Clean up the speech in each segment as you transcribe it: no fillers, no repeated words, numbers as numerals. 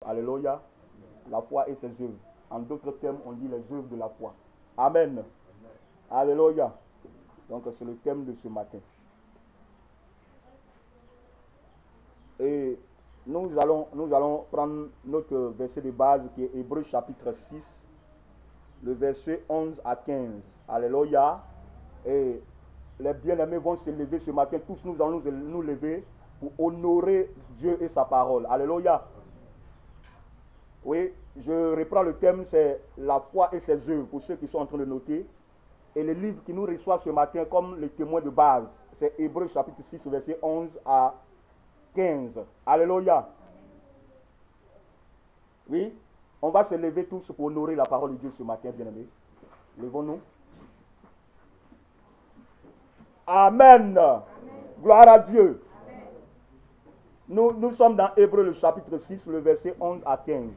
Alléluia. La foi et ses œuvres. En d'autres termes, on dit les œuvres de la foi. Amen. Alléluia. Donc c'est le thème de ce matin. Et nous allons prendre notre verset de base qui est Hébreux chapitre 6, le verset 11 à 15. Alléluia. Et les bien-aimés vont se lever ce matin. Tous nous allons nous lever pour honorer Dieu et sa parole. Alléluia. Oui, je reprends le thème, c'est la foi et ses œuvres, pour ceux qui sont en train de noter. Et le livre qui nous reçoit ce matin comme le témoin de base, c'est Hébreux chapitre 6, verset 11 à 15. Alléluia. Oui, on va se lever tous pour honorer la parole de Dieu ce matin, bien-aimés. Levons-nous. Amen. Amen. Gloire à Dieu. Nous sommes dans Hébreux le chapitre 6, le verset 11 à 15.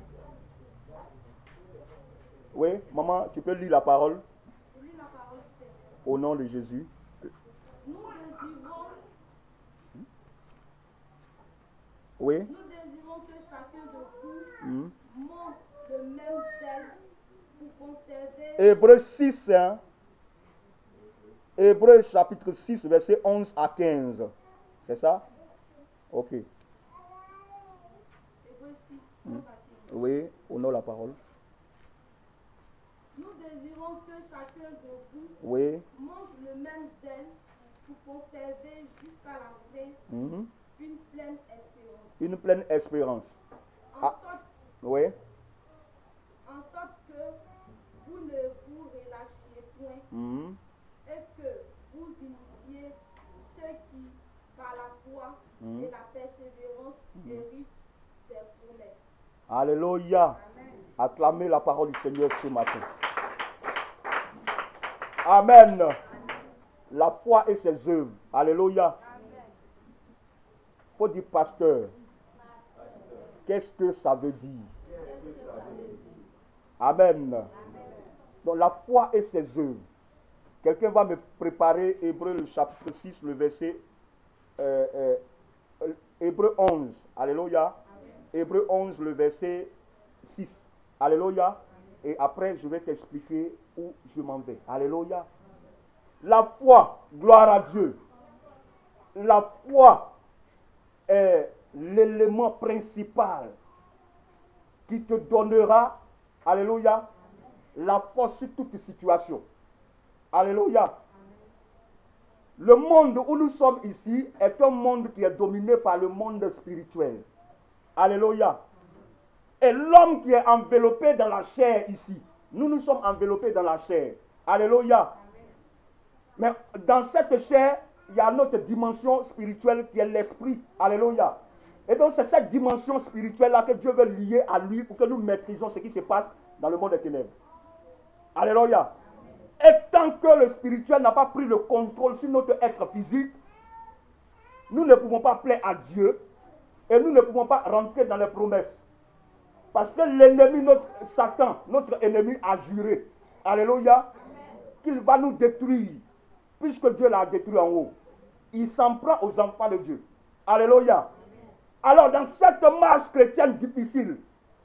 Oui, maman, tu peux lire la parole? Au nom de Jésus. Nous désirons, Oui. nous désirons que chacun de vous montre le même zèle pour conserver. Hébreux 6, hein? Hébreux chapitre 6, verset 11 à 15. C'est ça? Ok. Hébreux 6, 11 à 15. Oui, au nom de la parole. Nous désirons que chacun de vous Oui. montre le même zèle pour conserver jusqu'à la fin une pleine espérance. Une pleine espérance. Oui. En sorte que vous ne vous relâchiez point et que vous imitiez ceux qui, par la foi et la persévérance, héritent des promesses. Alléluia. Amen. Acclamez la parole du Seigneur ce matin. Amen. La foi et ses œuvres. Alléluia. Il faut dire pasteur. Qu'est-ce que ça veut dire? Amen. Donc la foi et ses œuvres. Quelqu'un va me préparer Hébreux le chapitre 6, le verset Hébreux 11. Alléluia. Hébreux 11, le verset 6. Alléluia. Et après, je vais t'expliquer où je m'en vais. Alléluia. La foi, gloire à Dieu. La foi est l'élément principal qui te donnera, alléluia, la force sur toute situation. Alléluia. Le monde où nous sommes ici est un monde qui est dominé par le monde spirituel. Alléluia. Et l'homme qui est enveloppé dans la chair ici, nous sommes enveloppés dans la chair. Alléluia. Mais dans cette chair, il y a notre dimension spirituelle qui est l'esprit. Alléluia. Et donc c'est cette dimension spirituelle-là que Dieu veut lier à lui pour que nous maîtrisons ce qui se passe dans le monde des ténèbres. Alléluia. Et tant que le spirituel n'a pas pris le contrôle sur notre être physique, nous ne pouvons pas plaire à Dieu et nous ne pouvons pas rentrer dans les promesses. Parce que l'ennemi, notre Satan, notre ennemi a juré, alléluia, qu'il va nous détruire, puisque Dieu l'a détruit en haut. Il s'en prend aux enfants de Dieu. Alléluia. Alors dans cette marche chrétienne difficile,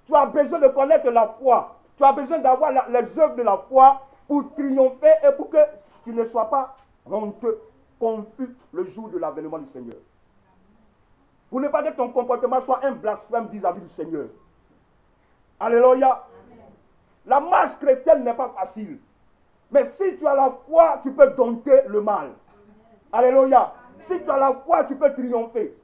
tu as besoin de connaître la foi. Tu as besoin d'avoir les œuvres de la foi pour triompher et pour que tu ne sois pas honteux, confus le jour de l'avènement du Seigneur. Pour ne pas que ton comportement soit un blasphème vis-à-vis du Seigneur. Alléluia. La marche chrétienne n'est pas facile. Mais si tu as la foi, tu peux dompter le mal. Alléluia. Si tu as la foi, tu peux triompher.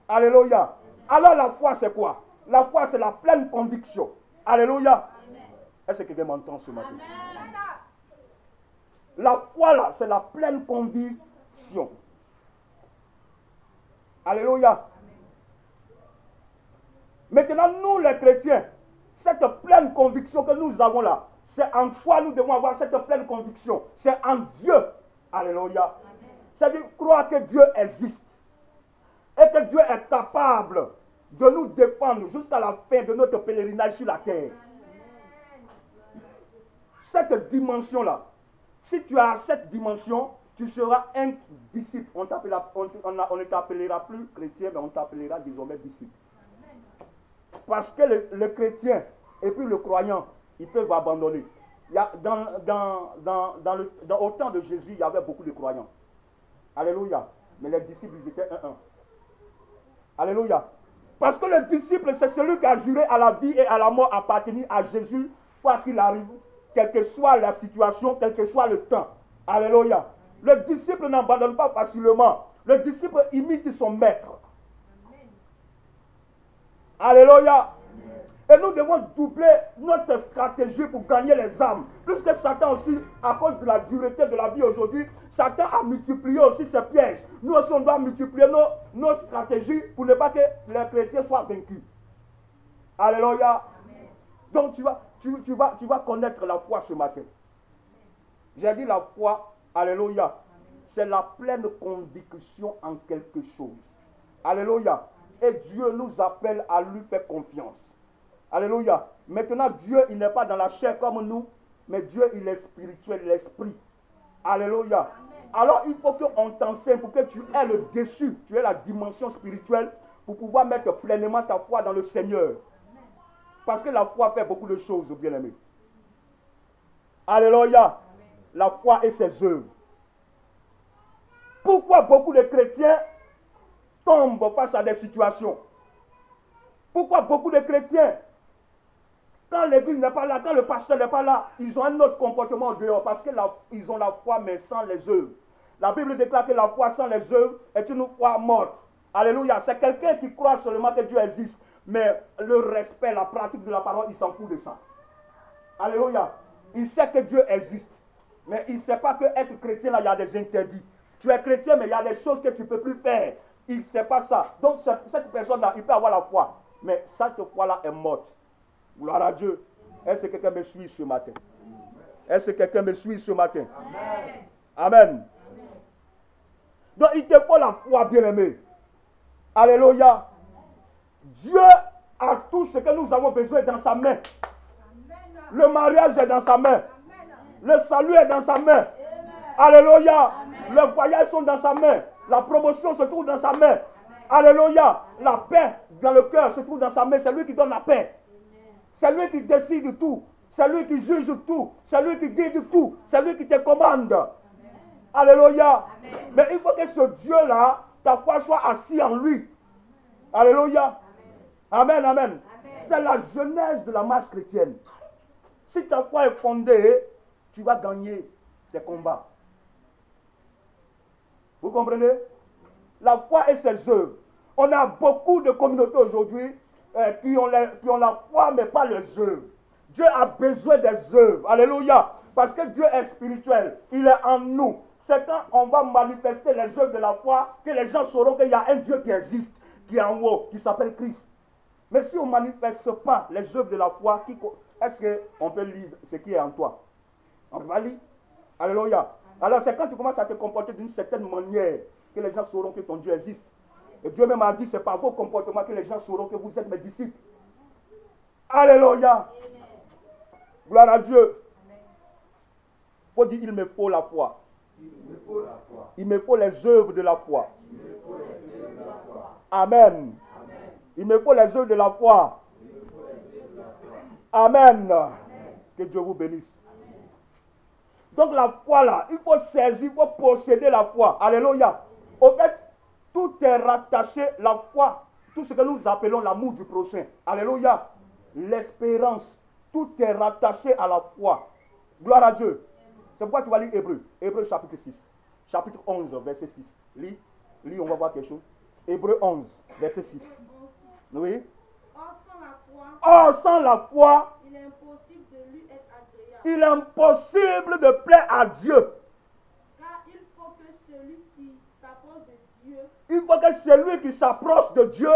Alléluia. Alors la foi, c'est quoi? La foi, c'est la pleine conviction. Alléluia. Est-ce que quelqu'un m'entend ce matin? La foi, là, c'est la pleine conviction. Alléluia. Maintenant, nous, les chrétiens, cette pleine conviction que nous avons là, c'est en quoi nous devons avoir cette pleine conviction? C'est en Dieu. Alléluia. C'est-à-dire croire que Dieu existe. Et que Dieu est capable de nous défendre jusqu'à la fin de notre pèlerinage sur la terre. Cette dimension-là, si tu as cette dimension, tu seras un disciple. On ne t'appellera plus chrétien, mais on t'appellera désormais disciple. Parce que le chrétien et puis le croyant, ils peuvent abandonner. Il y a, au temps de Jésus, il y avait beaucoup de croyants. Alléluia. Mais les disciples, ils étaient un. Alléluia. Parce que le disciple, c'est celui qui a juré à la vie et à la mort appartenir à Jésus, quoi qu'il arrive, quelle que soit la situation, quel que soit le temps. Alléluia. Le disciple n'abandonne pas facilement. Le disciple imite son maître. Alléluia. Et nous devons doubler notre stratégie pour gagner les âmes. Puisque Satan aussi, à cause de la dureté de la vie aujourd'hui, Satan a multiplié aussi ses pièges. Nous aussi, on doit multiplier nos stratégies pour ne pas que les chrétiens soient vaincus. Alléluia. Donc tu vas connaître la foi ce matin. J'ai dit la foi, alléluia, c'est la pleine conviction en quelque chose. Alléluia. Et Dieu nous appelle à lui faire confiance. Alléluia. Maintenant, Dieu, il n'est pas dans la chair comme nous, mais Dieu, il est spirituel, l'esprit. Alléluia. Alors, il faut qu'on t'enseigne pour que tu aies le dessus, tu aies la dimension spirituelle pour pouvoir mettre pleinement ta foi dans le Seigneur. Parce que la foi fait beaucoup de choses, bien-aimés. Alléluia. La foi et ses œuvres. Pourquoi beaucoup de chrétiens tombent face à des situations? Pourquoi beaucoup de chrétiens, quand l'église n'est pas là, quand le pasteur n'est pas là, ils ont un autre comportement au dehors parce qu'ils ont la foi mais sans les œuvres. La Bible déclare que la foi sans les œuvres est une foi morte. Alléluia. C'est quelqu'un qui croit seulement que Dieu existe, mais le respect, la pratique de la parole, il s'en fout de ça. Alléluia. Il sait que Dieu existe, mais il ne sait pas que être chrétien, là, il y a des interdits. Tu es chrétien, mais il y a des choses que tu ne peux plus faire. Il ne sait pas ça. Donc, cette personne-là, il peut avoir la foi, mais cette foi-là est morte. Gloire à Dieu. Est-ce que quelqu'un me suit ce matin? Est-ce que quelqu'un me suit ce matin? Amen. Amen. Donc, il te faut la foi, bien-aimé. Alléluia. Dieu a tout ce que nous avons besoin dans sa main. Le mariage est dans sa main. Le salut est dans sa main. Alléluia. Les voyages sont dans sa main. La promotion se trouve dans sa main. Alléluia. La paix dans le cœur se trouve dans sa main. C'est lui qui donne la paix. C'est lui qui décide tout. C'est lui qui juge tout. C'est lui qui guide tout. C'est lui qui te commande. Alléluia. Mais il faut que ce Dieu-là, ta foi soit assise en lui. Alléluia. Amen, amen. C'est la genèse de la marche chrétienne. Si ta foi est fondée, tu vas gagner tes combats. Vous comprenez? La foi et ses œuvres. On a beaucoup de communautés aujourd'hui qui ont la foi mais pas les œuvres. Dieu a besoin des œuvres. Alléluia. Parce que Dieu est spirituel. Il est en nous. C'est quand on va manifester les œuvres de la foi que les gens sauront qu'il y a un Dieu qui existe, qui est en haut, qui s'appelle Christ. Mais si on ne manifeste pas les œuvres de la foi, est-ce qu'on peut lire ce qui est en toi? On va lire. Alléluia. Alors c'est quand tu commences à te comporter d'une certaine manière que les gens sauront que ton Dieu existe. Et Dieu même a dit, c'est par vos comportements que les gens sauront que vous êtes mes disciples. Alléluia. Gloire à Dieu. Il faut dire, il me faut la foi. Il me faut les œuvres de la foi. Amen. Il me faut les œuvres de la foi. Amen. Que Dieu vous bénisse. Donc la foi là, il faut saisir, il faut posséder la foi. Alléluia. Au fait, tout est rattaché, la foi, tout ce que nous appelons l'amour du prochain. Alléluia. L'espérance, tout est rattaché à la foi. Gloire à Dieu. C'est pourquoi tu vas lire Hébreu. Hébreu chapitre 6. Chapitre 11, verset 6. Lis, on va voir quelque chose. Hébreu 11, verset 6. Oui. Or, sans la foi, il est impossible de lui être agréable. Il est impossible de plaire à Dieu. Car il faut que celui qui s'approche de Dieu, il faut que celui qui s'approche de Dieu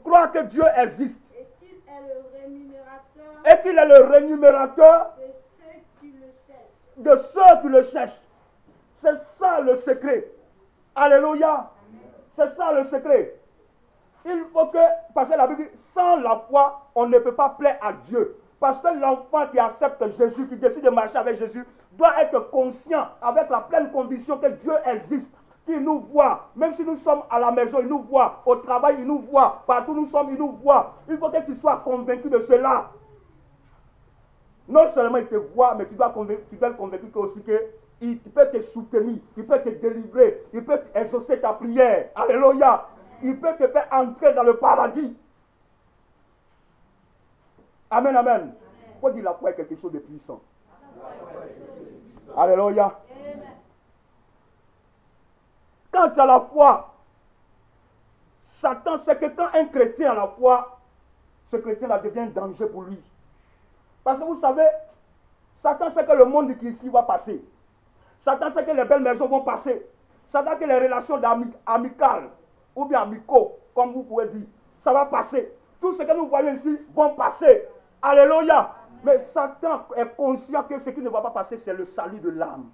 croit que Dieu existe. Et qu'il est le rémunérateur. Et qu'il est le rémunérateur de ceux qui le cherchent. De ceux qui le cherchent. C'est ça le secret. Alléluia. C'est ça le secret. Il faut que, parce que la Bible dit, sans la foi, on ne peut pas plaire à Dieu. Parce que l'enfant qui accepte Jésus, qui décide de marcher avec Jésus, doit être conscient, avec la pleine conviction que Dieu existe, qui nous voit. Même si nous sommes à la maison, il nous voit. Au travail, il nous voit. Partout où nous sommes, il nous voit. Il faut que tu sois convaincu de cela. Non seulement il te voit, mais tu dois le convaincre aussi qu'il peut te soutenir, il peut te délivrer, il peut exaucer ta prière. Alléluia. Il peut te faire entrer dans le paradis. Amen, amen. Il faut dire la foi est quelque chose de puissant. Alléluia. Quand tu as la foi, Satan sait que quand un chrétien a la foi, ce chrétien-là devient un danger pour lui. Parce que vous savez, Satan sait que le monde qui est ici va passer. Satan sait que les belles maisons vont passer. Satan sait que les relations amicales ou bien amicaux, comme vous pouvez dire, ça va passer. Tout ce que nous voyons ici vont passer. Alléluia. Mais Satan est conscient que ce qui ne va pas passer, c'est le salut de l'âme.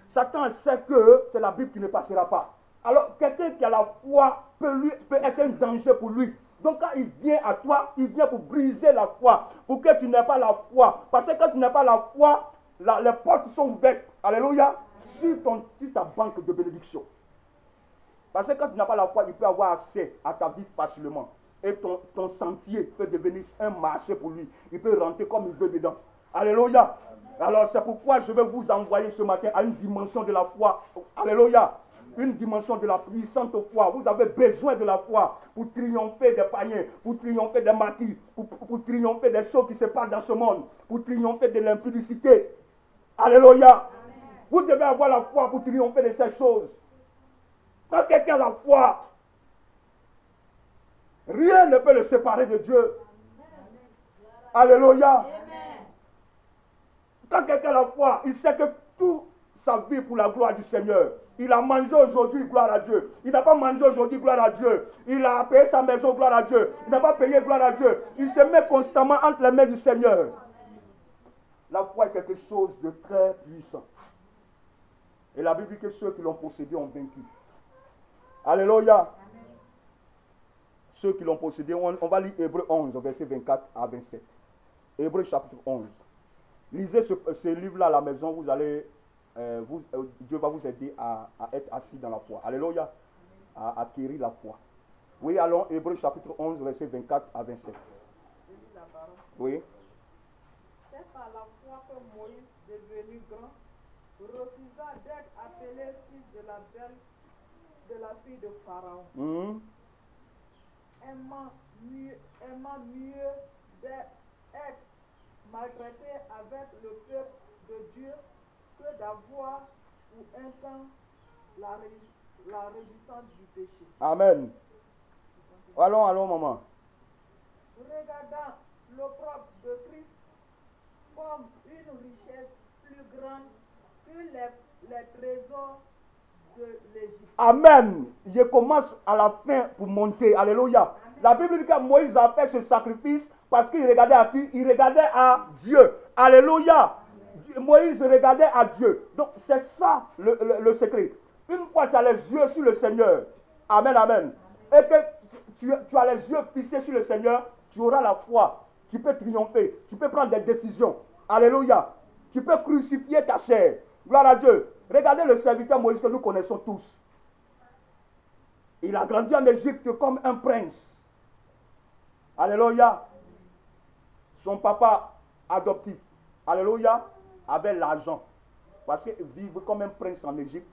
Satan sait que c'est la Bible qui ne passera pas. Alors, quelqu'un qui a la foi peut être un danger pour lui. Donc, quand il vient à toi, il vient pour briser la foi, pour que tu n'aies pas la foi. Parce que quand tu n'as pas la foi, les portes sont ouvertes. Alléluia. Sur ta banque de bénédiction. Parce que quand tu n'as pas la foi, il peut avoir accès à ta vie facilement. Et ton sentier peut devenir un marché pour lui. Il peut rentrer comme il veut dedans. Alléluia. Alors, c'est pourquoi je vais vous envoyer ce matin à une dimension de la foi. Alléluia. Une dimension de la puissante foi. Vous avez besoin de la foi pour triompher des païens, pour triompher des maquis, pour triompher des choses qui se passent dans ce monde, pour triompher de l'impudicité. Alléluia. Vous devez avoir la foi pour triompher de ces choses. Quand quelqu'un a la foi, rien ne peut le séparer de Dieu. Alléluia. Quand quelqu'un a la foi, il sait que toute sa vie pour la gloire du Seigneur. Il a mangé aujourd'hui, gloire à Dieu. Il n'a pas mangé aujourd'hui, gloire à Dieu. Il a payé sa maison, gloire à Dieu. Il n'a pas payé, gloire à Dieu. Il se met constamment entre les mains du Seigneur. La foi est quelque chose de très puissant. Et la Bible dit que ceux qui l'ont possédé ont vaincu. Alléluia. Ceux qui l'ont possédé, on va lire Hébreux 11, verset 24 à 27. Hébreux chapitre 11. Lisez ce livre-là à la maison, vous allez... Dieu va vous aider à être assis dans la foi. Alléluia. À acquérir la foi. Oui, allons, Hébreux chapitre 11, verset 24 à 27. Oui. C'est par la foi que Moïse, devenu grand, refusa d'être appelé fils de la fille de Pharaon. Aimant mieux d'être maltraité avec le peuple de Dieu que d'avoir pour un temps la résistance du péché. Amen. Allons, maman. Regardant l'opprobre de Christ comme une richesse plus grande que les trésors de l'Égypte. Amen. Je commence à la fin pour monter. Alléluia. Amen. La Bible dit que Moïse a fait ce sacrifice parce qu'il regardait à qui? Il regardait à Dieu. Alléluia. Moïse regardait à Dieu. Donc c'est ça le secret. Une fois tu as les yeux sur le Seigneur. Amen, amen. Et que tu as les yeux fixés sur le Seigneur, tu auras la foi. Tu peux triompher. Tu peux prendre des décisions. Alléluia. Tu peux crucifier ta chair. Gloire à Dieu. Regardez le serviteur Moïse que nous connaissons tous. Il a grandi en Égypte comme un prince. Alléluia. Son papa adoptif, alléluia, avait l'argent. Parce que vivre comme un prince en Égypte,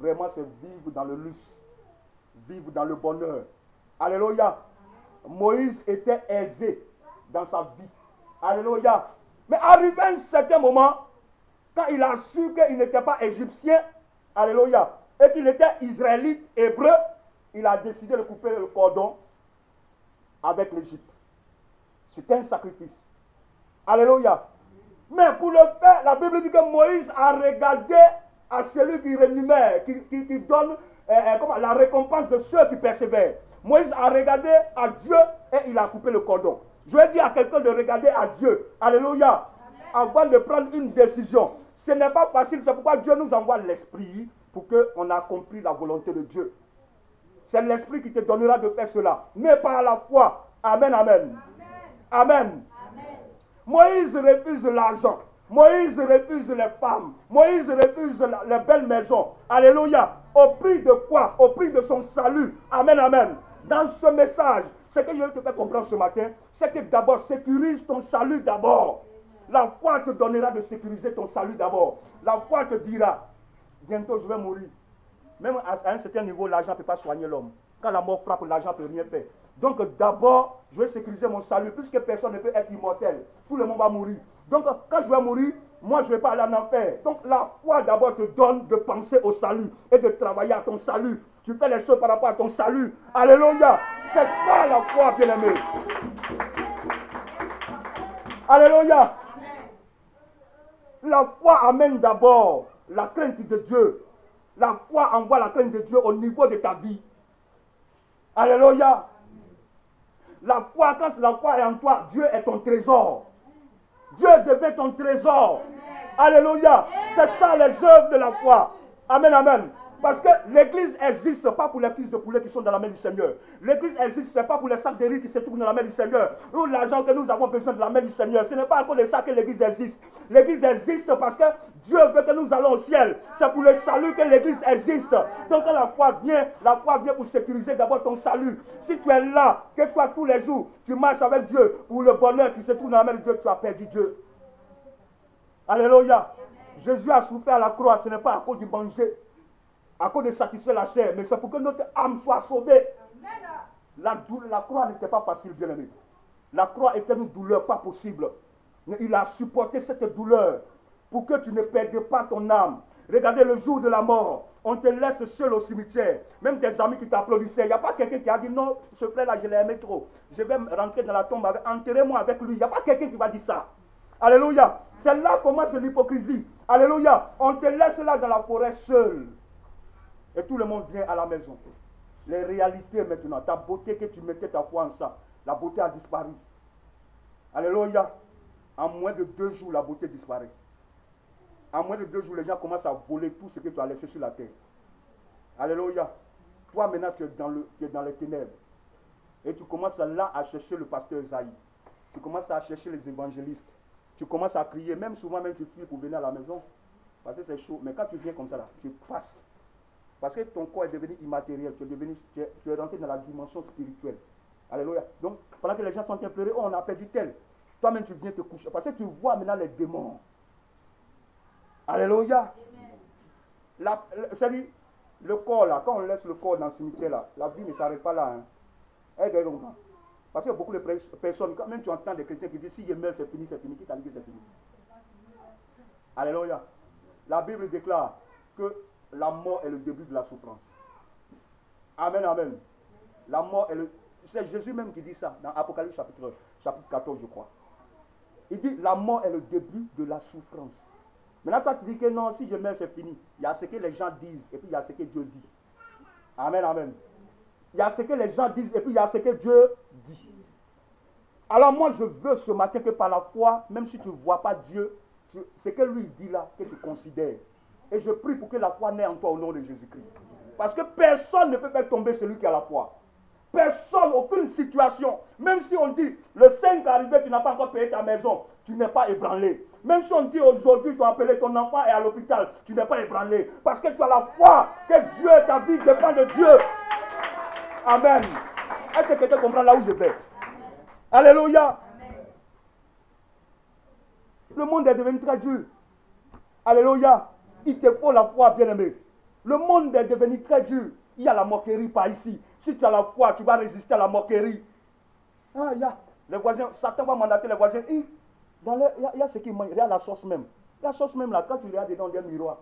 vraiment c'est vivre dans le luxe, vivre dans le bonheur. Alléluia. Moïse était aisé dans sa vie. Alléluia. Mais arrivé à un certain moment, quand il a su qu'il n'était pas égyptien, alléluia, et qu'il était israélite, hébreu, il a décidé de couper le cordon avec l'Égypte. C'était un sacrifice. Alléluia. Mais pour le faire, la Bible dit que Moïse a regardé à celui qui rémunère, qui donne la récompense de ceux qui persévèrent. Moïse a regardé à Dieu et il a coupé le cordon. Je vais dire à quelqu'un de regarder à Dieu. Alléluia. Avant de prendre une décision. Ce n'est pas facile, c'est pourquoi Dieu nous envoie l'Esprit pour qu'on accomplit la volonté de Dieu. C'est l'Esprit qui te donnera de faire cela. Mais par la foi. Amen, amen. Amen. Amen. Moïse refuse l'argent. Moïse refuse les femmes. Moïse refuse les belles maisons. Alléluia. Au prix de quoi? Au prix de son salut. Amen, amen. Dans ce message, ce que je veux te faire comprendre ce matin, c'est que d'abord, sécurise ton salut d'abord. La foi te donnera de sécuriser ton salut d'abord. La foi te dira, bientôt je vais mourir. Même à un certain niveau, l'argent ne peut pas soigner l'homme. Quand la mort frappe, l'argent ne peut rien faire. Donc d'abord, je vais sécuriser mon salut, puisque personne ne peut être immortel. Tout le monde va mourir. Donc quand je vais mourir, moi je ne vais pas aller en enfer. Donc la foi d'abord te donne de penser au salut et de travailler à ton salut. Tu fais les choses par rapport à ton salut. Alléluia. C'est ça la foi, bien-aimé. Alléluia. La foi amène d'abord la crainte de Dieu. La foi envoie la crainte de Dieu au niveau de ta vie. Alléluia. La foi, quand la foi est en toi, Dieu est ton trésor. Dieu devient ton trésor. Alléluia. C'est ça les œuvres de la foi. Amen, amen. Parce que l'église existe, pas pour les cuisses de poulet qui sont dans la main du Seigneur. L'église existe, ce n'est pas pour les sacs de riz qui se trouvent dans la main du Seigneur. Ou l'argent que nous avons besoin de la main du Seigneur. Ce n'est pas à cause de ça que l'église existe. L'église existe parce que Dieu veut que nous allons au ciel. C'est pour le salut que l'église existe. Donc quand la foi vient pour sécuriser d'abord ton salut. Si tu es là, que toi tous les jours, tu marches avec Dieu pour le bonheur qui se trouve dans la main de Dieu, tu as perdu Dieu. Alléluia. Jésus a souffert à la croix, ce n'est pas à cause du manger, à cause de satisfaire la chair, mais c'est pour que notre âme soit sauvée. La croix n'était pas facile, bien aimé. La croix était une douleur pas possible. Mais il a supporté cette douleur pour que tu ne perdes pas ton âme. Regardez le jour de la mort, on te laisse seul au cimetière. Même tes amis qui t'applaudissaient. Il n'y a pas quelqu'un qui a dit non, ce frère-là, je l'ai aimé trop. Je vais rentrer dans la tombe, enterrez-moi avec lui. Il n'y a pas quelqu'un qui va dire ça. Alléluia. C'est là commence l'hypocrisie. Alléluia. On te laisse là dans la forêt seul. Et tout le monde vient à la maison. Les réalités maintenant, ta beauté que tu mettais ta foi en ça, la beauté a disparu. Alléluia. En moins de 2 jours, la beauté disparaît. En moins de 2 jours, les gens commencent à voler tout ce que tu as laissé sur la terre. Alléluia. Toi maintenant, tu es dans les ténèbres. Et tu commences là à chercher le pasteur Esaïe. Tu commences à chercher les évangélistes. Tu commences à crier. Même souvent, même tu fuis pour venir à la maison. Parce que c'est chaud. Mais quand tu viens comme ça, là, tu passes. Parce que ton corps est devenu immatériel. Tu es rentré dans la dimension spirituelle. Alléluia. Donc, pendant que les gens sont implorés, oh, on a perdu tel. Toi-même, tu viens te coucher. Parce que tu vois maintenant les démons. Alléluia. C'est-à-dire, le corps là, quand on laisse le corps dans le cimetière là, la vie ne s'arrête pas là. Hein. Parce qu'il y a beaucoup de personnes, quand même tu entends des chrétiens qui disent si je meurs, c'est fini, qui t'a dit que c'est fini. Alléluia. La Bible déclare que la mort est le début de la souffrance. Amen, amen. La mort est le... C'est Jésus même qui dit ça dans Apocalypse chapitre 14, je crois. Il dit la mort est le début de la souffrance. Maintenant, quand tu dis que non, si je meurs, c'est fini, il y a ce que les gens disent et puis il y a ce que Dieu dit. Amen, amen. Il y a ce que les gens disent et puis il y a ce que Dieu dit. Alors moi, je veux ce matin que par la foi, même si tu ne vois pas Dieu, ce que lui dit là, que tu considères. Et je prie pour que la foi naisse en toi au nom de Jésus-Christ. Parce que personne ne peut faire tomber celui qui a la foi. Personne, aucune situation. Même si on dit, le 5 arrivé, tu n'as pas encore payé ta maison, tu n'es pas ébranlé. Même si on dit aujourd'hui, tu as appelé ton enfant et à l'hôpital, tu n'es pas ébranlé. Parce que tu as la foi que Dieu, ta vie dépend de Dieu. Amen. Est-ce que quelqu'un comprend là où je vais? Alléluia. Le monde est devenu très dur. Alléluia. Il te faut la foi, bien-aimé. Le monde est devenu très dur. Il y a la moquerie par ici. Si tu as la foi, tu vas résister à la moquerie. Ah, il y a les voisins, Satan va mandater les voisins. Il y a ce qui mangent, il y a la sauce même. La sauce même là, quand tu regardes dedans des miroirs,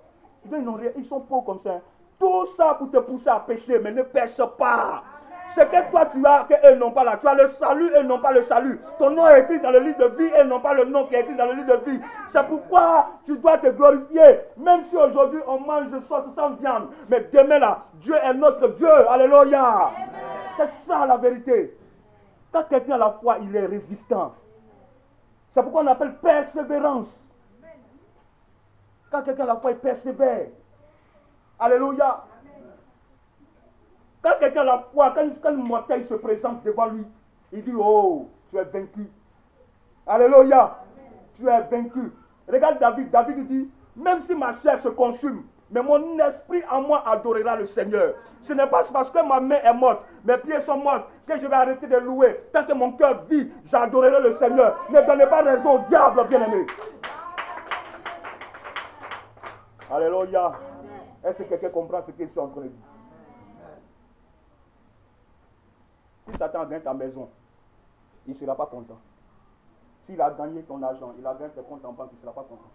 ils sont pauvres comme ça. Tout ça pour te pousser à pécher, mais ne pêche pas. Ce que toi tu as, qu'eux n'ont pas là. Tu as le salut, eux n'ont pas le salut. Ton nom est écrit dans le livre de vie, eux n'ont pas le nom qui est écrit dans le livre de vie. C'est pourquoi tu dois te glorifier. Même si aujourd'hui on mange sauce sans viande. Mais demain là, Dieu est notre Dieu. Alléluia. C'est ça la vérité. Quand quelqu'un a la foi, il est résistant. C'est pourquoi on appelle persévérance. Quand quelqu'un a la foi, il persévère. Alléluia. Quand quelqu'un a la foi, quand le mortel se présente devant lui, il dit, oh, tu es vaincu. Alléluia. Tu es vaincu. Regarde David. David dit, même si ma chair se consume, mais mon esprit en moi adorera le Seigneur. Ce n'est pas parce que ma main est morte, mes pieds sont morts, que je vais arrêter de louer. Tant que mon cœur vit, j'adorerai le Seigneur. Ne donnez pas raison au diable, bien-aimé. Alléluia. Est-ce que quelqu'un comprend ce qu'il est en train de dire? Si Satan gagne ta maison, il ne sera pas content. S'il a gagné ton argent, il a gagné tes comptes en banque, il ne sera pas content.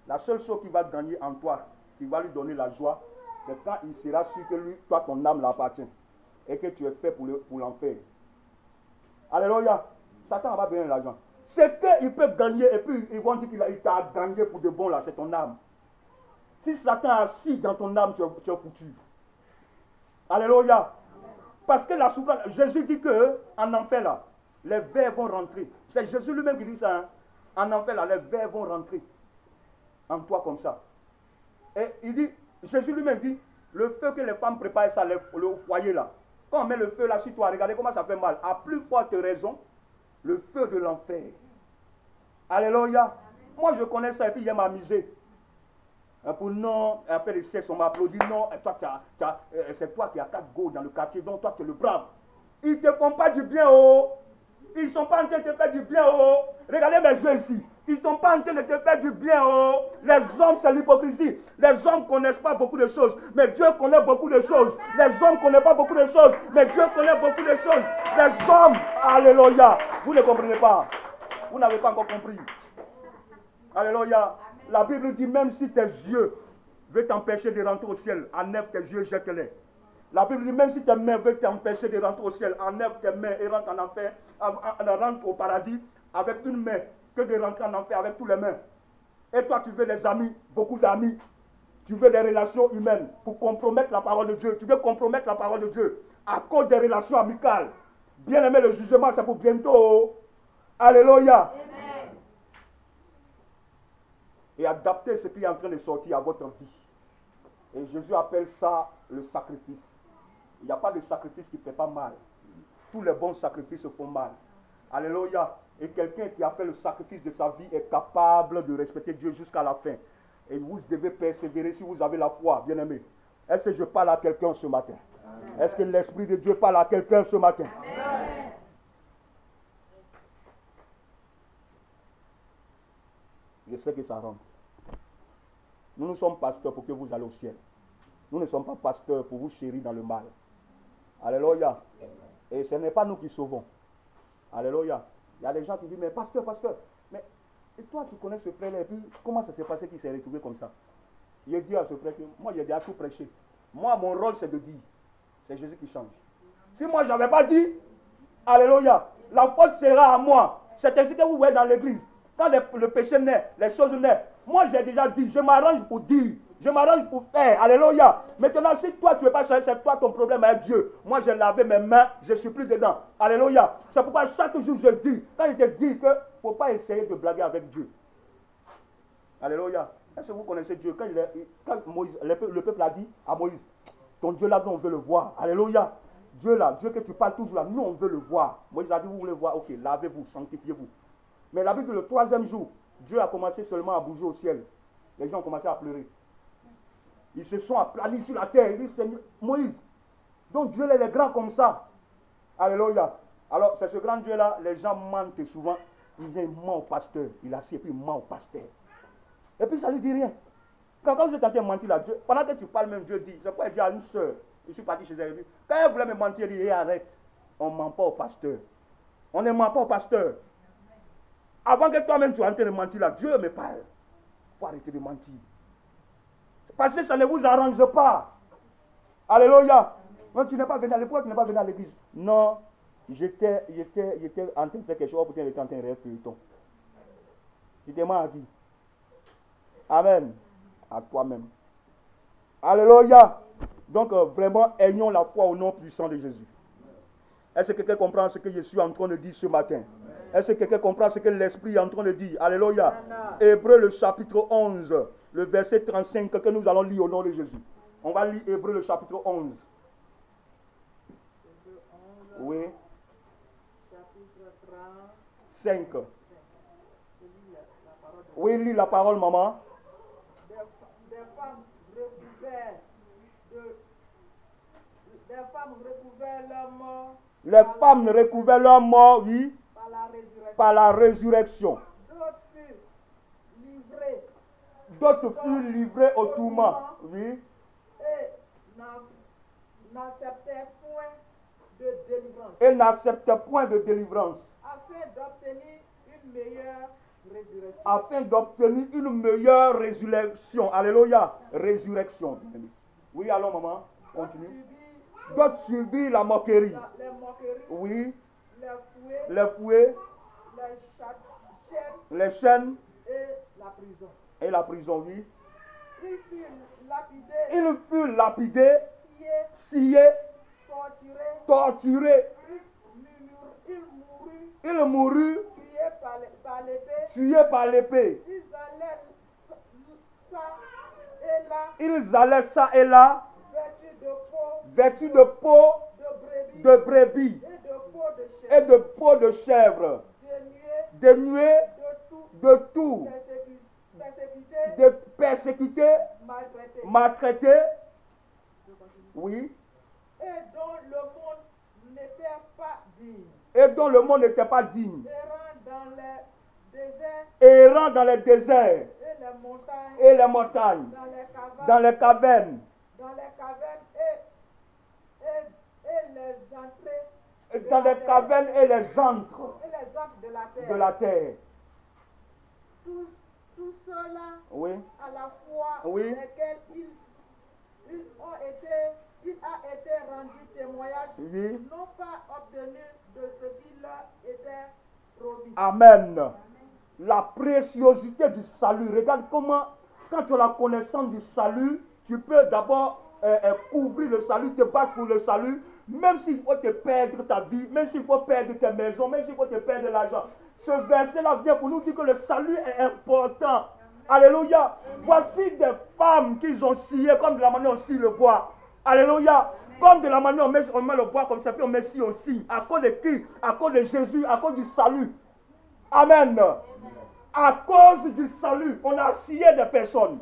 La seule chose qu'il va gagner en toi, qui va lui donner la joie, c'est quand il sera sûr que lui, toi, ton âme l'appartient. Et que tu es fait pour l'enfer. Alléluia. Satan va gagner l'argent. C'est qu'il peut gagner, et puis ils vont dire qu'il t'a gagné pour de bon là, c'est ton âme. Si Satan est assis dans ton âme, tu es foutu. Alléluia. Parce que la souffrance, Jésus dit qu'en enfer là, les vers vont rentrer. C'est Jésus lui-même qui dit ça. Hein? En enfer là, les vers vont rentrer en toi comme ça. Et il dit, Jésus lui-même dit, le feu que les femmes préparent ça, le foyer là. Quand on met le feu là sur toi, regardez comment ça fait mal. À plus forte raison, le feu de l'enfer. Alléluia. Moi je connais ça et puis il m'a amusé. Pour non, faire des sexe, on m'a applaudi. Non, toi, c'est toi qui as 4 go dans le quartier, donc toi tu es le brave. Ils ne te font pas du bien, oh. Ils ne sont pas en train de te faire du bien, oh. Regardez mes yeux ici. Ils ne sont pas en train de te faire du bien, oh. Les hommes, c'est l'hypocrisie. Les hommes ne connaissent pas beaucoup de choses, mais Dieu connaît beaucoup de choses. Les hommes ne connaissent pas beaucoup de choses, mais Dieu connaît beaucoup de choses. Les hommes, alléluia. Vous ne comprenez pas. Vous n'avez pas encore compris. Alléluia. La Bible dit, même si tes yeux veulent t'empêcher de rentrer au ciel, enlève tes yeux, jette-les. La Bible dit, même si tes mains veulent t'empêcher de rentrer au ciel, enlève tes mains et rentre en enfer, rentre au paradis avec une main, que de rentrer en enfer avec tous les mains. Et toi, tu veux des amis, beaucoup d'amis. Tu veux des relations humaines pour compromettre la parole de Dieu. Tu veux compromettre la parole de Dieu à cause des relations amicales. Bien aimé, le jugement, c'est pour bientôt. Alléluia. Amen. Et adapter ce qui est en train de sortir à votre vie. Et Jésus appelle ça le sacrifice. Il n'y a pas de sacrifice qui ne fait pas mal. Tous les bons sacrifices font mal. Alléluia. Et quelqu'un qui a fait le sacrifice de sa vie est capable de respecter Dieu jusqu'à la fin. Et vous devez persévérer si vous avez la foi, bien aimé. Est-ce que je parle à quelqu'un ce matin? Est-ce que l'Esprit de Dieu parle à quelqu'un ce matin? Amen. Je sais que ça rentre. Nous sommes pasteurs pour que vous allez au ciel. Nous ne sommes pas pasteurs pour vous chérir dans le mal. Alléluia. Et ce n'est pas nous qui sauvons. Alléluia. Il y a des gens qui disent, mais pasteur, mais et toi tu connais ce frère-là, et puis comment ça s'est passé qu'il s'est retrouvé comme ça? Je dis à ce frère que moi j'ai déjà tout prêché. Moi mon rôle c'est de dire. C'est Jésus qui change. Si moi je n'avais pas dit, alléluia, la faute sera à moi. C'est ainsi que vous voyez dans l'église. Quand le péché naît, les choses naissent. Moi j'ai déjà dit, je m'arrange pour dire. Je m'arrange pour faire. Alléluia. Maintenant, si toi, tu ne veux pas changer, c'est toi ton problème avec Dieu. Moi, j'ai lavé mes mains, je ne suis plus dedans. Alléluia. C'est pourquoi chaque jour, je dis, quand il te dit qu'il ne faut pas essayer de blaguer avec Dieu. Alléluia. Est-ce que vous connaissez Dieu? Quand Moïse, le peuple a dit à Moïse, ton Dieu là, nous, on veut le voir. Alléluia. Dieu là, Dieu que tu parles toujours là, nous, on veut le voir. Moïse a dit, vous voulez voir? Ok, lavez-vous, sanctifiez-vous. Mais la Bible, le 3e jour, Dieu a commencé seulement à bouger au ciel. Les gens ont commencé à pleurer. Ils se sont aplanis sur la terre. Ils disent, Seigneur, Moïse, donc Dieu il est grand comme ça. Alléluia. Alors, c'est ce grand Dieu-là, les gens mentent souvent. Il vient, il ment au pasteur. Il assied et puis il ment au pasteur. Et puis ça ne lui dit rien. Quand vous êtes en train de mentir là, Dieu, pendant que tu parles même, Dieu dit, c'est pourquoi il dit à une soeur, je suis parti chez elle, quand elle voulait me mentir, il dit, arrête. On ne ment pas au pasteur. On ne ment pas au pasteur. Avant que toi-même tu es en train de mentir là, Dieu me parle. Il faut arrêter de mentir. Parce que ça ne vous arrange pas. Alléluia. Non, tu n'es pas venu à l'époque, tu n'es pas venu à l'église. Non, j'étais en train de faire quelque chose, peut-être j'étais en train de rêver feuilleton. Tu t'es mal à qui? Amen. À toi-même. Alléluia. Donc, vraiment, ayons la foi au nom puissant de Jésus. Est-ce que quelqu'un comprend ce que je suis en train de dire ce matin? Est-ce que quelqu'un comprend ce que l'Esprit est en train de dire? Alléluia. Hébreux, le chapitre 11. Le verset 35 que nous allons lire au nom de Jésus. On va lire Hébreux le chapitre 11. Oui. Chapitre 35. Oui, lis la parole, maman. Des femmes refusent des femmes recouvaient leur mort. Les femmes recouvaient leur mort, oui, par la résurrection. D'autres furent livrés au tourment, oui. Et n'acceptaient point de délivrance. Et n'acceptaient point de délivrance. Afin d'obtenir une meilleure résurrection. Afin d'obtenir une meilleure résurrection. Alléluia. Résurrection. Oui, allons, maman. Continue. D'autres subirent la moquerie. Les moqueries. Oui. Les fouets. Les chaînes. Et la prison. Et la prison, oui. Ils furent lapidés. Sciés. Torturés. Il mourut. Tué par l'épée. Ils allaient ça et là. Vêtus de peau de brebis et de peau de chèvre. Dénués de tout. De persécutés, maltraités. Oui. Et dont le monde n'était pas digne. Et dont le monde n'était pas digne. Errant dans les déserts. Et les montagnes. Dans les cavernes. Et les entrées. Dans les cavernes et les antres. De la terre. Tout cela, oui, à la fois, oui, lesquels il a été rendu témoignage, oui, n'ont pas obtenu de ce qui leur était promis. Amen. La préciosité du salut. Regarde comment, quand tu as la connaissance du salut, tu peux d'abord couvrir le salut, te battre pour le salut, même s'il faut te perdre ta vie, même s'il faut perdre tes maisons, même s'il faut te perdre l'argent. Ce verset-là vient pour nous dire que le salut est important. Alléluia. Voici des femmes qui ont scié comme de la manière on scie le bois. Alléluia. Comme de la manière on met le bois comme ça, puis on met ci, on scie. À cause de qui? À cause de Jésus, à cause du salut. Amen. À cause du salut, on a scié des personnes.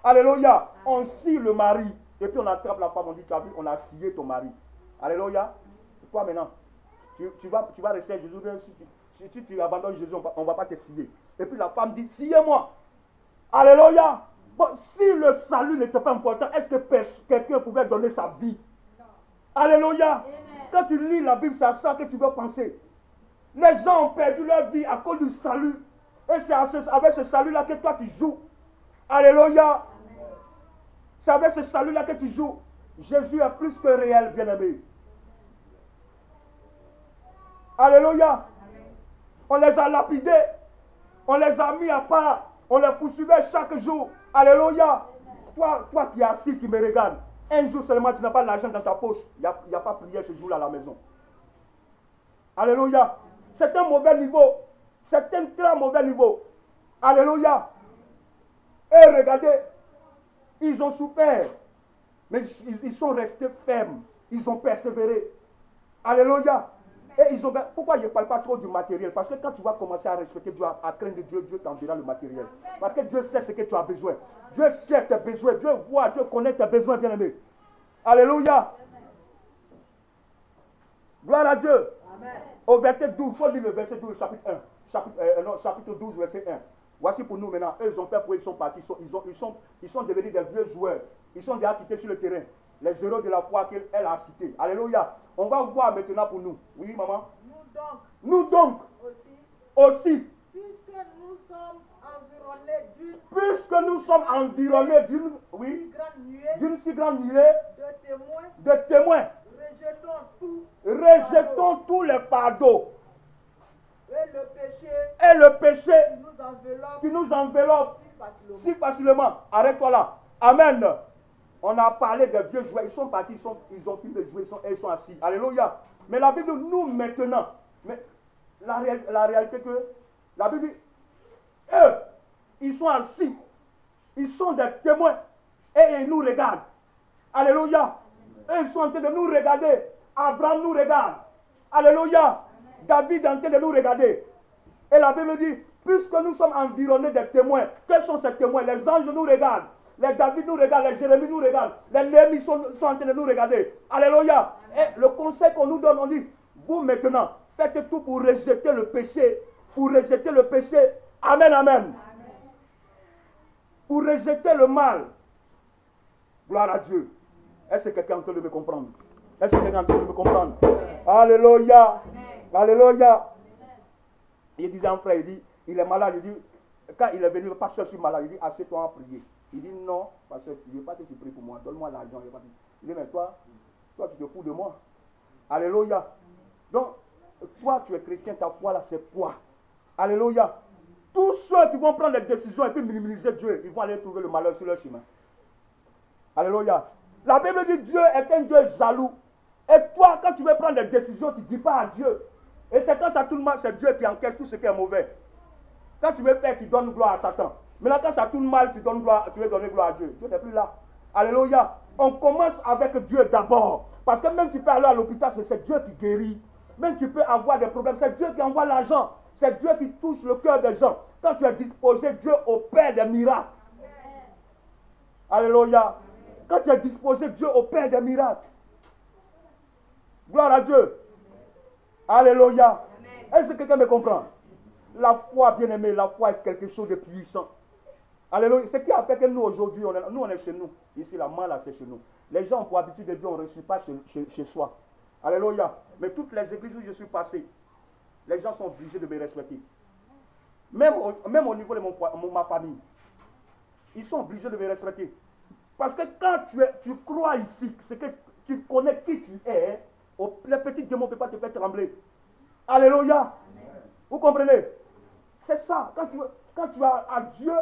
Alléluia. On scie le mari. Et puis on attrape la femme, on dit, tu as vu, on a scié ton mari. Alléluia. Toi maintenant, tu vas rester à Jésus. Si tu abandonnes Jésus, on ne va pas te scier. Et puis la femme dit, sciez-moi. Alléluia. Bon, si le salut n'était pas important, est-ce que quelqu'un pouvait donner sa vie? Alléluia. Amen. Quand tu lis la Bible, c'est à ça que tu dois penser. Les gens ont perdu leur vie à cause du salut. Et c'est avec ce salut-là que toi tu joues. Alléluia. Amen. C'est avec ce salut-là que tu joues. Jésus est plus que réel, bien-aimé. Alléluia. On les a lapidés, on les a mis à part, on les poursuivait chaque jour. Alléluia. Toi qui es assis, qui me regarde, un jour seulement tu n'as pas l'argent dans ta poche, il n'y a pas prière ce jour-là à la maison. Alléluia. C'est un mauvais niveau. C'est un très mauvais niveau. Alléluia. Et regardez, ils ont souffert, mais ils sont restés fermes. Ils ont persévéré. Alléluia. Et ils ont... Pourquoi je ne parle pas trop du matériel? Parce que quand tu vas commencer à respecter Dieu, à craindre Dieu, Dieu t'enverra le matériel. Parce que Dieu sait ce que tu as besoin. Dieu sait tes besoins. Dieu voit, Dieu connaît tes besoins, bien-aimés. Alléluia. Gloire à Dieu. Amen. Au verset 12, il faut lire le verset 12, chapitre 1. Chapitre 12, verset 1. Voici pour nous maintenant. Eux, ils ont fait pour ils sont partis. Ils sont devenus des vieux joueurs. Ils sont déjà quittés sur le terrain. Les héros de la foi qu'elle a cités. Alléluia. On va voir maintenant pour nous. Oui, maman? Nous donc aussi puisque nous sommes environnés d'une si grande nuée de témoins, rejetons tous les fardeaux et le péché qui nous enveloppe si facilement. Arrête-toi là. Amen. On a parlé des vieux joueurs, ils sont partis, ils ont fini de jouer, ils sont assis. Alléluia. Mais la Bible, nous maintenant, mais la réalité que, la Bible dit, eux, ils sont assis, ils sont des témoins, et ils nous regardent. Alléluia. Eux, ils sont en train de nous regarder. Abraham nous regarde. Alléluia. David est en train de nous regarder. Et la Bible dit, puisque nous sommes environnés des témoins, quels sont ces témoins? Les anges nous regardent. Les David nous regardent, les Jérémie nous regardent, les Néhémie sont en train de nous regarder. Alléluia. Et le conseil qu'on nous donne, on dit, vous maintenant, faites tout pour rejeter le péché. Pour rejeter le péché. Amen, amen. Pour rejeter le mal. Gloire à Dieu. Est-ce que quelqu'un est en train de me comprendre? Est-ce que quelqu'un est en train de me comprendre? Alléluia. Alléluia. Il disait à un frère, il dit, il est malade, il dit, quand il est venu, le pasteur, je suis malade, il dit, assieds-toi à prier. Il dit, non, pasteur, je ne veux pas que tu pries pour moi, donne-moi l'argent. Il dit, mais toi, tu te fous de moi. Alléluia. Donc, toi, tu es chrétien, ta foi là, c'est quoi? Alléluia. Tous ceux qui vont prendre des décisions et puis minimiser Dieu, ils vont aller trouver le malheur sur leur chemin. Alléluia. La Bible dit Dieu est un Dieu jaloux. Et toi, quand tu veux prendre des décisions, tu ne dis pas à Dieu. Et c'est quand ça tourne mal, c'est Dieu qui encaisse tout ce qui est mauvais. Quand tu veux faire, tu donnes gloire à Satan. Maintenant, quand ça tourne mal, tu veux donner gloire à Dieu. Dieu n'est plus là. Alléluia. On commence avec Dieu d'abord. Parce que même tu peux aller à l'hôpital, c'est Dieu qui guérit. Même tu peux avoir des problèmes, c'est Dieu qui envoie l'argent. C'est Dieu qui touche le cœur des gens. Quand tu es disposé, Dieu opère des miracles. Alléluia. Quand tu es disposé, Dieu opère des miracles. Gloire à Dieu. Alléluia. Est-ce que quelqu'un me comprend? La foi, bien aimé, la foi est quelque chose de puissant. Alléluia. Ce qui a fait que nous, aujourd'hui, on est chez nous. Ici, la main, là, c'est chez nous. Les gens ont pour habitude de dire, on ne reçoit pas chez soi. Alléluia. Mais toutes les églises où je suis passé, les gens sont obligés de me respecter. Même au niveau de ma famille. Ils sont obligés de me respecter. Parce que quand tu crois ici, c'est que tu connais qui tu es, les petits démons ne peuvent pas te faire trembler. Alléluia. Amen. Vous comprenez? C'est ça. Quand tu as à Dieu,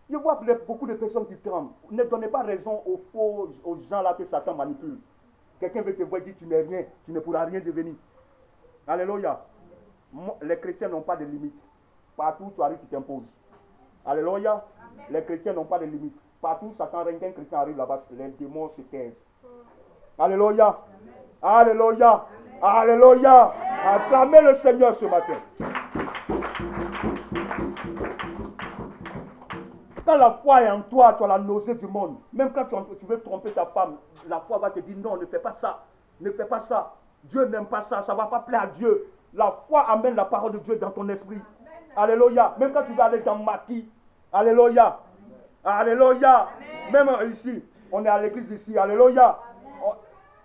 je vois beaucoup de personnes qui tremblent. Ne donnez pas raison aux gens là que Satan manipule. Quelqu'un veut te voir et dire tu n'es rien, tu ne pourras rien devenir. Alléluia. Les chrétiens n'ont pas de limite. Partout où tu arrives, tu t'imposes. Alléluia. Amen. Les chrétiens n'ont pas de limite. Partout où Satan règne, qu'un chrétien arrive là-bas, les démons se taisent. Alléluia. Amen. Alléluia. Amen. Alléluia. Amen. Acclamez le Seigneur ce matin. Quand la foi est en toi, tu as la nausée du monde. Même quand tu veux tromper ta femme, la foi va te dire non, ne fais pas ça. Ne fais pas ça. Dieu n'aime pas ça. Ça ne va pas plaire à Dieu. La foi amène la parole de Dieu dans ton esprit. Amen. Alléluia. Même quand tu vas aller dans Maquis. Alléluia. Alléluia. Amen. Même ici, on est à l'église ici. Alléluia.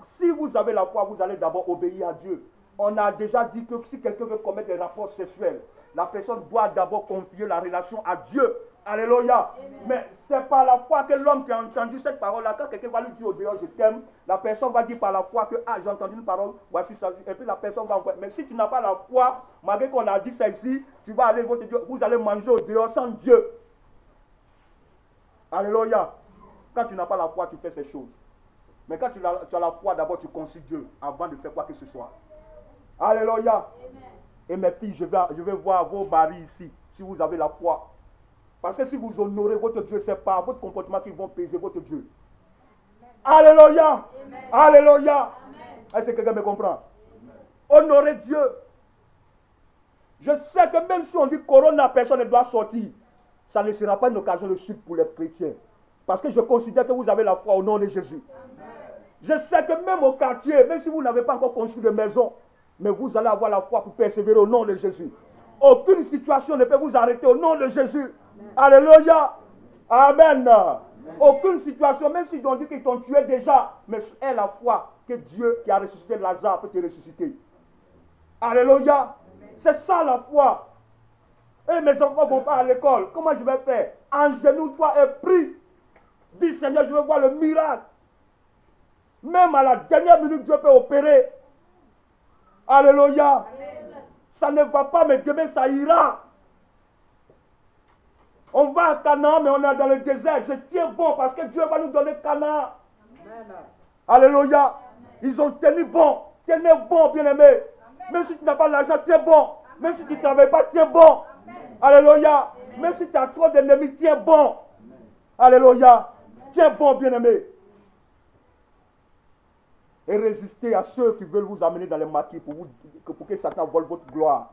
Si vous avez la foi, vous allez d'abord obéir à Dieu. On a déjà dit que si quelqu'un veut commettre des rapports sexuels, la personne doit d'abord confier la relation à Dieu. Alléluia. Amen. Mais c'est par la foi que l'homme qui a entendu cette parole-là, quand quelqu'un va lui dire au dehors je t'aime, la personne va dire par la foi que j'ai entendu une parole, voici ça. Et puis la personne va envoyer. Mais si tu n'as pas la foi, malgré qu'on a dit celle-ci, tu vas aller, vous allez manger au dehors sans Dieu. Alléluia. Quand tu n'as pas la foi, tu fais ces choses. Mais quand tu as la foi, d'abord tu considères Dieu avant de faire quoi que ce soit. Alléluia. Amen. Et mes filles, je vais voir vos maris ici, si vous avez la foi. Parce que si vous honorez votre Dieu, ce n'est pas votre comportement qui vont peser votre Dieu. Amen. Alléluia. Amen. Alléluia. Est-ce que quelqu'un me comprend? Amen. Honorez Dieu. Je sais que même si on dit corona, personne ne doit sortir. Ça ne sera pas une occasion de chute pour les chrétiens. Parce que je considère que vous avez la foi au nom de Jésus. Amen. Je sais que même au quartier, même si vous n'avez pas encore construit de maison, mais vous allez avoir la foi pour persévérer au nom de Jésus. Aucune situation ne peut vous arrêter au nom de Jésus. Amen. Alléluia. Amen. Amen. Aucune situation, même s'ils ont dit qu'ils t'ont tué déjà, mais est la foi que Dieu qui a ressuscité Lazare peut te ressusciter. Alléluia. C'est ça la foi. Et mes enfants ne vont pas à l'école. Comment je vais faire? Engenouille-toi et prie. Dis Seigneur, je veux voir le miracle. Même à la dernière minute, Dieu peut opérer. Alléluia. Amen. Ça ne va pas, mais demain ça ira. On va à Canaan, mais on est dans le désert. Je tiens bon parce que Dieu va nous donner Canaan. Alléluia. Amen. Ils ont tenu bon. Tenez bon, bien-aimé. Même si tu n'as pas l'argent, tiens bon. Amen. Même si tu ne travailles pas, tiens bon. Amen. Alléluia. Amen. Même si tu as trop d'ennemis, tiens bon. Amen. Alléluia. Amen. Tiens bon, bien-aimé. Et résistez à ceux qui veulent vous amener dans les maquis pour que Satan vole votre gloire.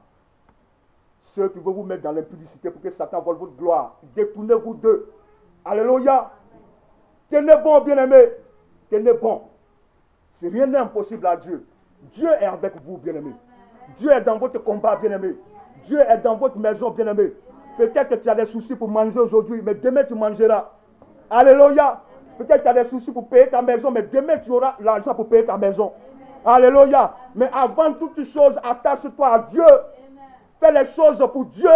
Ceux qui veulent vous mettre dans l'impudicité pour que Satan vole votre gloire. Détournez-vous d'eux. Alléluia. Tenez bon, bien-aimés. Tenez bon. Rien n'est impossible à Dieu. Dieu est avec vous, bien-aimés. Dieu est dans votre combat, bien-aimés. Dieu est dans votre maison, bien-aimés. Peut-être que tu as des soucis pour manger aujourd'hui, mais demain tu mangeras. Alléluia. Peut-être que tu as des soucis pour payer ta maison, mais demain tu auras l'argent pour payer ta maison. Alléluia. Mais avant toute chose, attache-toi à Dieu. Fais les choses pour Dieu.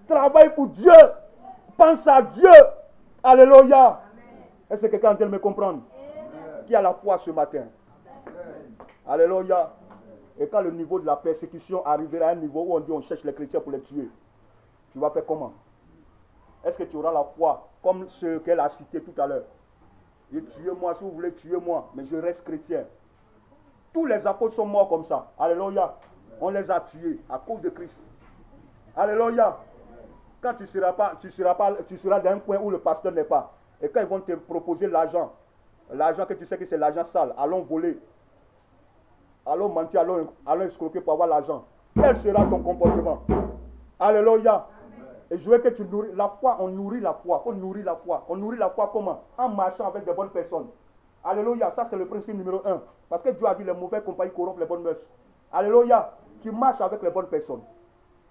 Travaille pour Dieu. Pense à Dieu. Alléluia. Est-ce que quelqu'un est en train de me comprendre? Qui a la foi ce matin? Alléluia. Et quand le niveau de la persécution arrivera à un niveau où on dit on cherche les chrétiens pour les tuer, tu vas faire comment? Est-ce que tu auras la foi comme ce qu'elle a cité tout à l'heure? Tuez-moi si vous voulez, tuez-moi, mais je reste chrétien. Tous les apôtres sont morts comme ça. Alléluia. On les a tués à cause de Christ. Alléluia. Quand tu seras dans un coin où le pasteur n'est pas. Et quand ils vont te proposer l'argent que tu sais que c'est l'argent sale, allons voler, allons mentir, allons escroquer pour avoir l'argent. Quel sera ton comportement? Alléluia. Et je veux que tu nourris la foi, on nourrit la foi. Il faut nourrir la foi. On nourrit la foi comment? En marchant avec de bonnes personnes. Alléluia, ça c'est le principe numéro 1. Parce que Dieu a dit les mauvais compagnies corrompent les bonnes mœurs. Alléluia, tu marches avec les bonnes personnes.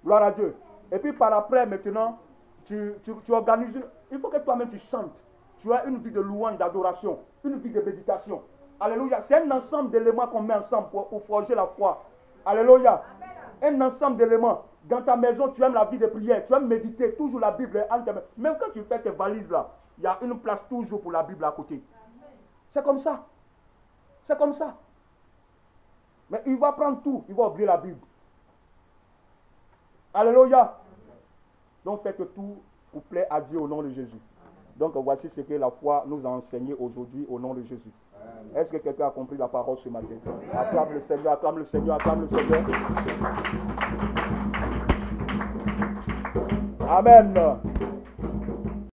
Gloire à Dieu. Et puis par après, maintenant, tu organises. Il faut que toi-même tu chantes. Tu as une vie de louange, d'adoration, une vie de méditation. Alléluia, c'est un ensemble d'éléments qu'on met ensemble pour forger la foi. Alléluia, un ensemble d'éléments. Dans ta maison, tu aimes la vie de prière, tu aimes méditer, toujours la Bible. Même quand tu fais tes valises là, il y a une place toujours pour la Bible à côté. C'est comme ça. C'est comme ça. Mais il va prendre tout, il va oublier la Bible. Alléluia. Donc faites tout pour plaire à Dieu au nom de Jésus. Donc voici ce que la foi nous a enseigné aujourd'hui au nom de Jésus. Est-ce que quelqu'un a compris la parole ce matin? Acclame le Seigneur, acclame le Seigneur, acclame le Seigneur. Amen.